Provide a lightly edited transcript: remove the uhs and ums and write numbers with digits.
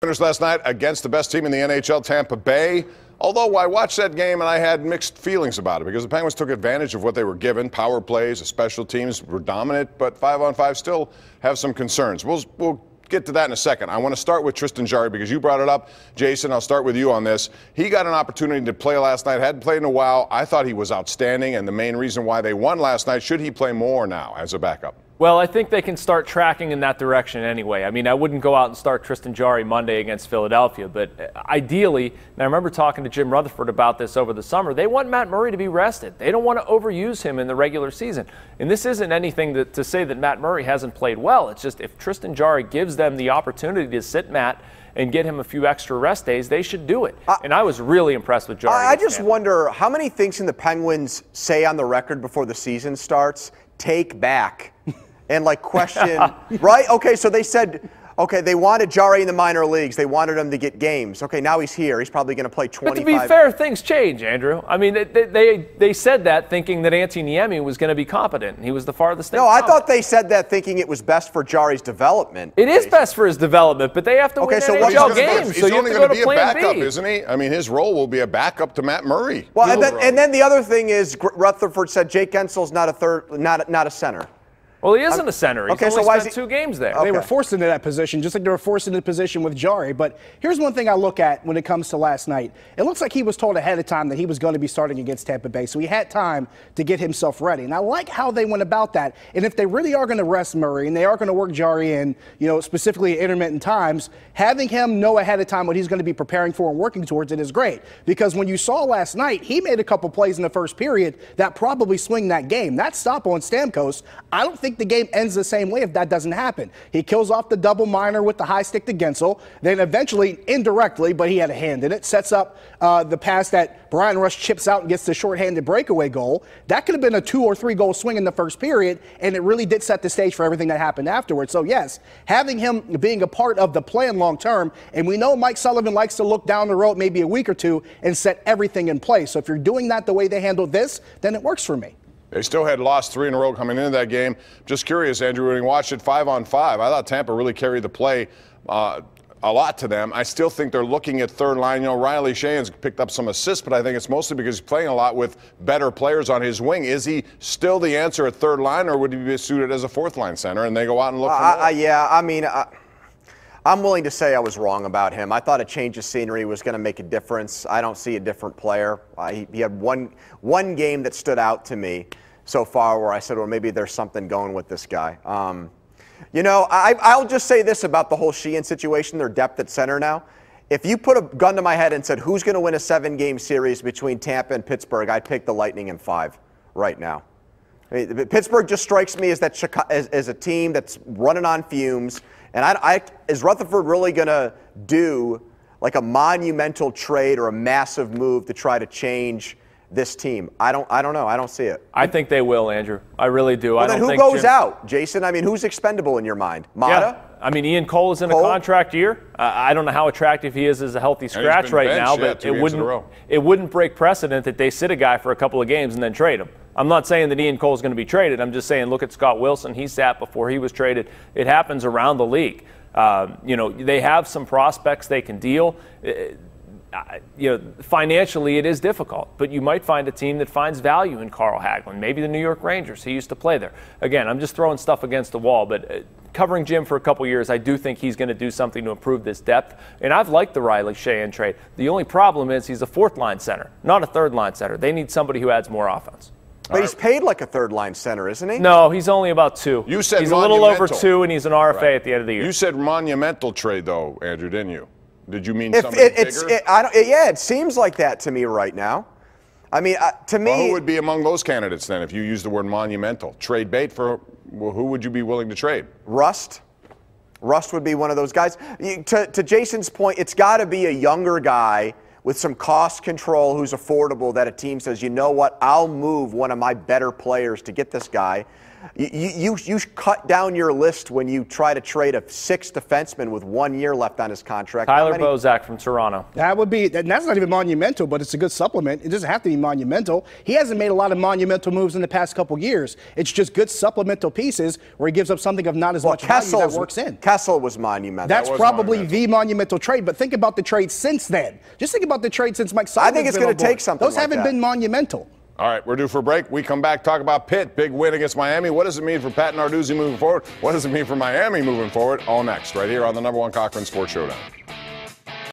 Finished last night against the best team in the NHL, Tampa Bay. Although I watched that game and I had mixed feelings about it because the Penguins took advantage of what they were given. Power plays, the special teams were dominant, but 5-on-5 still have some concerns. We'll get to that in a second. I want to start with Tristan Jarry because you brought it up. Jason, I'll start with you on this. He got an opportunity to play last night, hadn't played in a while. I thought he was outstanding, and the main reason why they won last night, should he play more now as a backup? Well, I think they can start tracking in that direction anyway. I mean, I wouldn't go out and start Tristan Jarry Monday against Philadelphia, but ideally, and I remember talking to Jim Rutherford about this over the summer, they want Matt Murray to be rested. They don't want to overuse him in the regular season. And this isn't anything to say that Matt Murray hasn't played well. It's just if Tristan Jarry gives them the opportunity to sit Matt and get him a few extra rest days, they should do it. And I was really impressed with Jarry. I just wonder how many things can the Penguins say on the record before the season starts, take back. And like question, right? Okay, so they said, okay, they wanted Jarry in the minor leagues. They wanted him to get games. Okay, now he's here. He's probably going to play 25. But to be fair, things change, Andrew. I mean, they said that thinking that Antti Niemi was going to be competent, and he was the farthest thing. No, I thought they said that thinking it was best for Jarry's development. It is best for his development, but they have to win NHL games. He's only going to be a backup, isn't he? I mean, his role will be a backup to Matt Murray. Well, and then the other thing is Rutherford said Jake Gensel's not a center. Well, he isn't a center. He's only spent 2 games there. Okay. They were forced into that position, just like they were forced into the position with Jarry. But here's one thing I look at when it comes to last night. It looks like he was told ahead of time that he was going to be starting against Tampa Bay, so he had time to get himself ready. And I like how they went about that. And if they really are going to rest Murray and they are going to work Jarry in, specifically at intermittent times, having him know ahead of time what he's going to be preparing for and working towards it is great. Because when you saw last night, he made a couple plays in the first period that probably swing that game. That stop on Stamkos, I don't think the game ends the same way if that doesn't happen. He kills off the double minor with the high stick to Gensel, then eventually, indirectly, but he had a hand in it, sets up the pass that Brian Rush chips out and gets the shorthanded breakaway goal. That could have been a 2 or 3 goal swing in the first period, and it really did set the stage for everything that happened afterwards. So yes, having him being a part of the plan long term, and we know Mike Sullivan likes to look down the road maybe a week or two and set everything in place. So if you're doing that the way they handled this, then it works for me. They still had lost 3 in a row coming into that game. Just curious, Andrew, when you watched it 5-on-5, I thought Tampa really carried the play a lot to them. I still think they're looking at third line. Riley Sheahan's picked up some assists, but I think it's mostly because he's playing a lot with better players on his wing. Is he still the answer at third line, or would he be suited as a fourth line center and they go out and look for more? Yeah, I mean, I'm willing to say I was wrong about him. I thought a change of scenery was going to make a difference. I don't see a different player. He had one game that stood out to me so far where I said, well, maybe there's something going with this guy. I'll just say this about the whole Sheehan situation, their depth at center now. If you put a gun to my head and said, who's going to win a 7-game series between Tampa and Pittsburgh, I'd pick the Lightning in 5 right now. I mean, Pittsburgh just strikes me as a team that's running on fumes. And is Rutherford really going to do like a monumental trade or a massive move to try to change this team? I don't know. I don't see it. I think they will, Andrew. I really do. Well, then who goes out, Jason? I mean, who's expendable in your mind? Mata? Yeah. I mean, Ian Cole is in a contract year. I don't know how attractive he is as a healthy scratch right now, but it wouldn't break precedent that they sit a guy for a couple of games and then trade him. I'm not saying that Ian Cole is going to be traded. I'm just saying look at Scott Wilson. He sat before he was traded. It happens around the league. They have some prospects they can deal. Financially it is difficult, but you might find a team that finds value in Carl Hagelin. Maybe the New York Rangers. He used to play there. Again, I'm just throwing stuff against the wall, but covering Jim for a couple years, I do think he's going to do something to improve this depth, and I've liked the Riley Sheahan trade. The only problem is he's a 4th-line center, not a 3rd-line center. They need somebody who adds more offense. But he's paid like a 3rd-line center, isn't he? No, he's only about 2. You said he's a little over 2, and he's an RFA at the end of the year. You said monumental trade, though, Andrew, didn't you? Did you mean something bigger? It seems like that to me right now. I mean, to me. Well, who would be among those candidates then if you use the word monumental? Trade bait for who would you be willing to trade? Rust. Rust would be one of those guys. To Jason's point, it's got to be a younger guy with some cost control who's affordable that a team says, you know what, I'll move one of my better players to get this guy. You cut down your list when you try to trade a sixth defenseman with 1 year left on his contract. Tyler Bozak from Toronto. That would be, and that's not even monumental, but it's a good supplement. It doesn't have to be monumental. He hasn't made a lot of monumental moves in the past couple years. It's just good supplemental pieces where he gives up something of not as much value that works in. Kessel was monumental. That's probably the monumental trade, but think about the trade since then. Just think about the trade since Mike Sullivan's I think it's going to take something Those like haven't been monumental. All right, we're due for a break. We come back, talk about Pitt, big win against Miami. What does it mean for Pat Narduzzi moving forward? What does it mean for Miami moving forward? All next, right here on the #1 Cochran Sports Showdown.